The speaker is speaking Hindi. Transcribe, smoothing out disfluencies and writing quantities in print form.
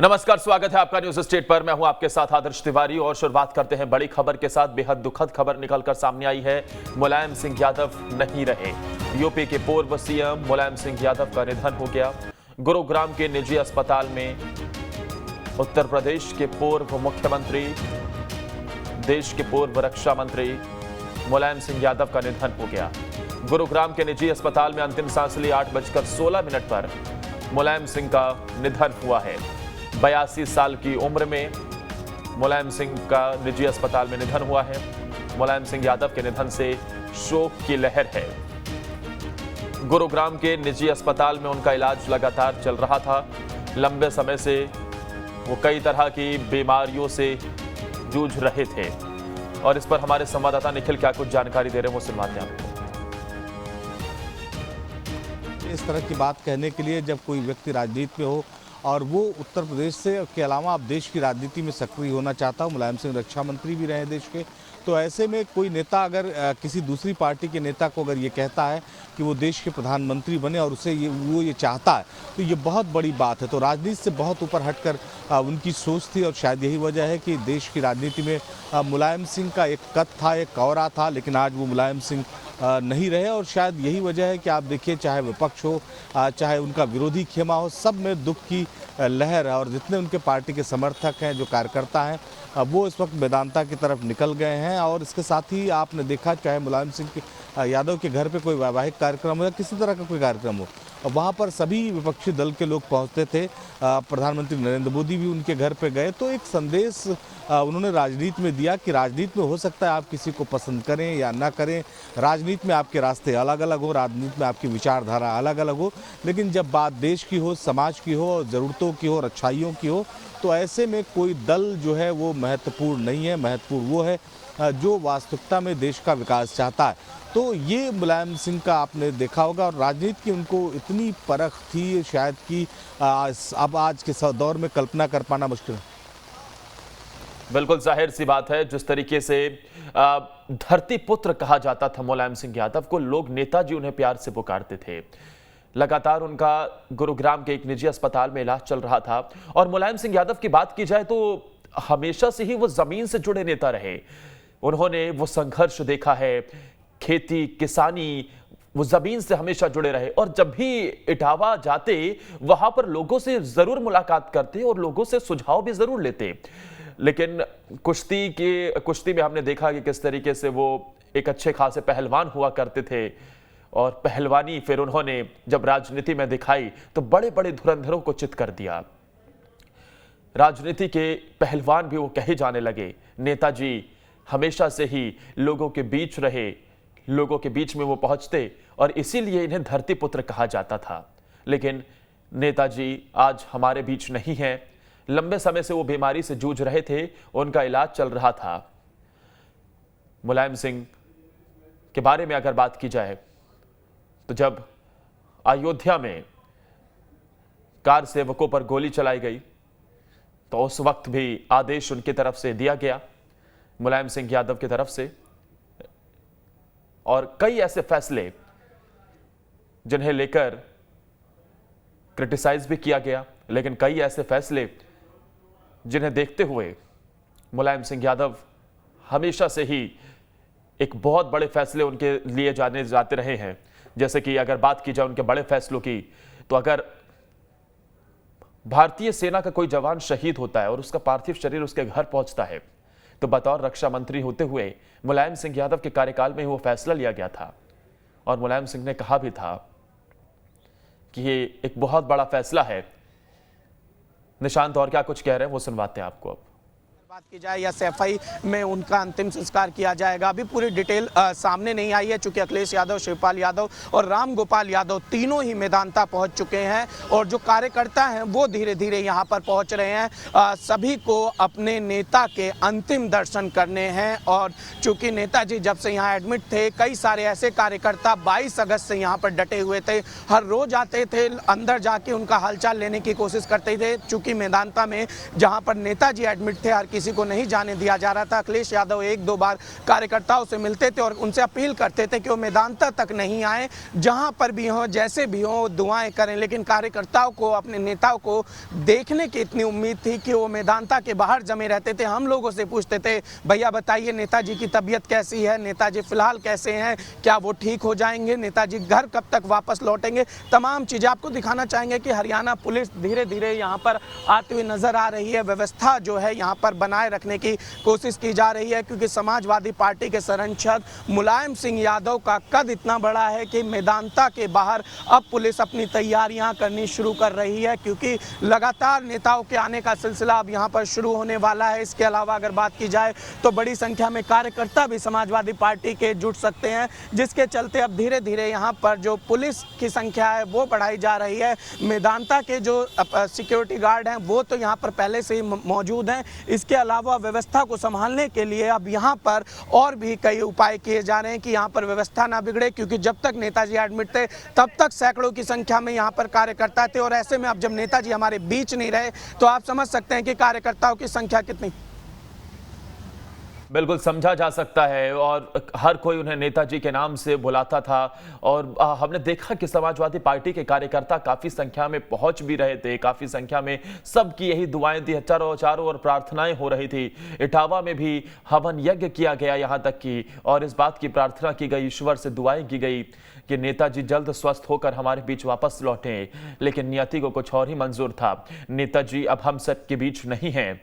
नमस्कार, स्वागत है आपका न्यूज स्टेट पर। मैं हूं आपके साथ आदर्श तिवारी और शुरुआत करते हैं बड़ी खबर के साथ। बेहद दुखद खबर निकलकर सामने आई है। मुलायम सिंह यादव नहीं रहे। यूपी के पूर्व सीएम मुलायम सिंह यादव का निधन हो गया। गुरुग्राम के निजी अस्पताल में उत्तर प्रदेश के पूर्व मुख्यमंत्री, देश के पूर्व रक्षा मंत्री मुलायम सिंह यादव का निधन हो गया। गुरुग्राम के निजी अस्पताल में अंतिम सांस ली 8:16 पर मुलायम सिंह का निधन हुआ है। 82 साल की उम्र में मुलायम सिंह का निजी अस्पताल में निधन हुआ है। मुलायम सिंह यादव के निधन से शोक की लहर है। गुरुग्राम के निजी अस्पताल में उनका इलाज लगातार चल रहा था। लंबे समय से वो कई तरह की बीमारियों से जूझ रहे थे और इस पर हमारे संवाददाता निखिल क्या कुछ जानकारी दे रहे हैं वो सुनवाते हैं आपको। इस तरह की बात कहने के लिए जब कोई व्यक्ति राजनीति में हो और वो उत्तर प्रदेश से के अलावा आप देश की राजनीति में सक्रिय होना चाहता हूँ। मुलायम सिंह रक्षा मंत्री भी रहे देश के, तो ऐसे में कोई नेता अगर किसी दूसरी पार्टी के नेता को अगर ये कहता है कि वो देश के प्रधानमंत्री बने और उसे वो ये चाहता है, तो ये बहुत बड़ी बात है। तो राजनीति से बहुत ऊपर हटकर उनकी सोच थी और शायद यही वजह है कि देश की राजनीति में मुलायम सिंह का एक कद था, एक कौरा था, लेकिन आज वो मुलायम सिंह नहीं रहे। और शायद यही वजह है कि आप देखिए, चाहे विपक्ष हो चाहे उनका विरोधी खेमा हो, सब में दुख की लहर है। और जितने उनके पार्टी के समर्थक हैं, जो कार्यकर्ता हैं, वो इस वक्त वेदांता की तरफ निकल गए हैं। और इसके साथ ही आपने देखा, चाहे मुलायम सिंह यादव के घर पे कोई वैवाहिक कार्यक्रम हो या किसी तरह का कोई कार्यक्रम हो, वहाँ पर सभी विपक्षी दल के लोग पहुँचते थे। प्रधानमंत्री नरेंद्र मोदी भी उनके घर पे गए। तो एक संदेश उन्होंने राजनीति में दिया कि राजनीति में हो सकता है आप किसी को पसंद करें या ना करें, राजनीति में आपके रास्ते अलग अलग हो, राजनीति में आपकी विचारधारा अलग अलग हो, लेकिन जब बात देश की हो, समाज की हो, ज़रूरतों की हो, अच्छाइयों की हो, तो ऐसे में कोई दल जो है वो महत्वपूर्ण नहीं है। महत्वपूर्ण वो है जो वास्तविकता में देश का विकास चाहता है। तो ये मुलायम सिंह का आपने देखा होगा। और राजनीति की उनको इतनी परख थी शायद कि अब आज के दौर में कल्पना कर पाना मुश्किल है। बिल्कुल जाहिर सी बात है, जिस तरीके से धरती पुत्र कहा जाता था मुलायम सिंह यादव को, लोग नेताजी उन्हें प्यार से पुकारते थे। लगातार उनका गुरुग्राम के एक निजी अस्पताल में इलाज चल रहा था। और मुलायम सिंह यादव की बात की जाए तो हमेशा से ही वो जमीन से जुड़े नेता रहे। उन्होंने वो संघर्ष देखा है, खेती किसानी, वो जमीन से हमेशा जुड़े रहे। और जब भी इटावा जाते वहां पर लोगों से जरूर मुलाकात करते और लोगों से सुझाव भी जरूर लेते। लेकिन कुश्ती में हमने देखा कि किस तरीके से वो एक अच्छे खासे पहलवान हुआ करते थे। और पहलवानी फिर उन्होंने जब राजनीति में दिखाई तो बड़े बड़े धुरंधरों को चित कर दिया। राजनीति के पहलवान भी वो कहे जाने लगे। नेताजी हमेशा से ही लोगों के बीच रहे, लोगों के बीच में वो पहुंचते और इसीलिए इन्हें धरती पुत्र कहा जाता था। लेकिन नेताजी आज हमारे बीच नहीं हैं। लंबे समय से वो बीमारी से जूझ रहे थे, उनका इलाज चल रहा था। मुलायम सिंह के बारे में अगर बात की जाए तो जब अयोध्या में कार सेवकों पर गोली चलाई गई तो उस वक्त भी आदेश उनकी तरफ से दिया गया, मुलायम सिंह यादव की तरफ से। और कई ऐसे फैसले जिन्हें लेकर क्रिटिसाइज भी किया गया, लेकिन कई ऐसे फैसले जिन्हें देखते हुए मुलायम सिंह यादव हमेशा से ही एक बहुत बड़े फैसले उनके लिए जाते रहे हैं। जैसे कि अगर बात की जाए उनके बड़े फैसलों की, तो अगर भारतीय सेना का कोई जवान शहीद होता है और उसका पार्थिव शरीर उसके घर पहुंचता है, तो बतौर रक्षा मंत्री होते हुए मुलायम सिंह यादव के कार्यकाल में ही वो फैसला लिया गया था। और मुलायम सिंह ने कहा भी था कि ये एक बहुत बड़ा फैसला है। निशांत और क्या कुछ कह रहे हैं वो सुनवाते हैं आपको। अब बात की जाए या सैफई में उनका अंतिम संस्कार किया जाएगा, अभी पूरी डिटेल सामने नहीं आई है, चूंकि अखिलेश यादव, शिवपाल यादव और राम गोपाल यादव तीनों ही मेदांता पहुंच चुके हैं और जो कार्यकर्ता हैं वो धीरे धीरे यहां पर पहुंच रहे हैं। सभी को अपने नेता के अंतिम दर्शन करने हैं। और चूंकि नेताजी जब से यहाँ एडमिट थे, कई सारे ऐसे कार्यकर्ता 22 अगस्त से यहाँ पर डटे हुए थे, हर रोज आते थे, अंदर जाके उनका हालचाल लेने की कोशिश करते थे। चूंकि मेदांता में जहाँ पर नेताजी एडमिट थे, हर किसी को नहीं जाने दिया जा रहा था। अखिलेश यादव एक दो बार कार्यकर्ताओं से मिलते थे और उनसे अपील करते थे कि वो मैदानता तक नहीं आए, जहां पर भी हो जैसे भी हो दुआएं करें, लेकिन कार्यकर्ताओं को, अपने नेताओं को देखने की इतनी उम्मीद थी कि वो मैदानता के बाहर जमे रहते थे। हम लोगों से पूछते थे, भैया बताइए नेताजी की तबीयत कैसी है, नेताजी फिलहाल कैसे हैं, क्या वो ठीक हो जाएंगे, नेताजी घर कब तक वापस लौटेंगे। तमाम चीज़ें आपको दिखाना चाहेंगे कि हरियाणा पुलिस धीरे धीरे यहाँ पर आती हुई नजर आ रही है। व्यवस्था जो है यहाँ पर बनाए रखने की कोशिश की जा रही है, क्योंकि समाजवादी पार्टी के संरक्षक मुलायम सिंह यादव का कद इतना बड़ा है कि मैदानता के बाहर अब पुलिस अपनी तैयारियां करनी शुरू कर रही है, क्योंकि लगातार नेताओं के आने का सिलसिला अब यहाँ पर शुरू होने वाला है। इसके अलावा अगर बात की जाए तो बड़ी संख्या में कार्यकर्ता भी समाजवादी पार्टी के जुट सकते हैं, जिसके चलते अब धीरे धीरे यहाँ पर जो पुलिस की संख्या है वो बढ़ाई जा रही है। मैदानता के जो सिक्योरिटी गार्ड हैं वो तो यहाँ पर पहले से ही मौजूद हैं। इसके अलावा व्यवस्था को संभालने के लिए अब यहाँ पर और भी कई उपाय किए जा रहे हैं कि यहाँ पर व्यवस्था ना बिगड़े, क्योंकि जब तक नेताजी एडमिट थे तब तक सैकड़ों की संख्या में यहाँ पर कार्यकर्ता थे, और ऐसे में अब जब नेताजी हमारे बीच नहीं रहे तो आप समझ सकते हैं कि कार्यकर्ताओं की संख्या कितनी। बिल्कुल समझा जा सकता है, और हर कोई उन्हें नेताजी के नाम से बुलाता था। और हमने देखा कि समाजवादी पार्टी के कार्यकर्ता काफी संख्या में पहुंच भी रहे थे, काफी संख्या में सबकी यही दुआएं थी, चारों ओर प्रार्थनाएं हो रही थी। इटावा में भी हवन यज्ञ किया गया यहाँ तक कि, और इस बात की प्रार्थना की गई, ईश्वर से दुआएं की गई कि नेताजी जल्द स्वस्थ होकर हमारे बीच वापस लौटें। लेकिन नियति को कुछ और ही मंजूर था। नेताजी अब हम सब के बीच नहीं हैं।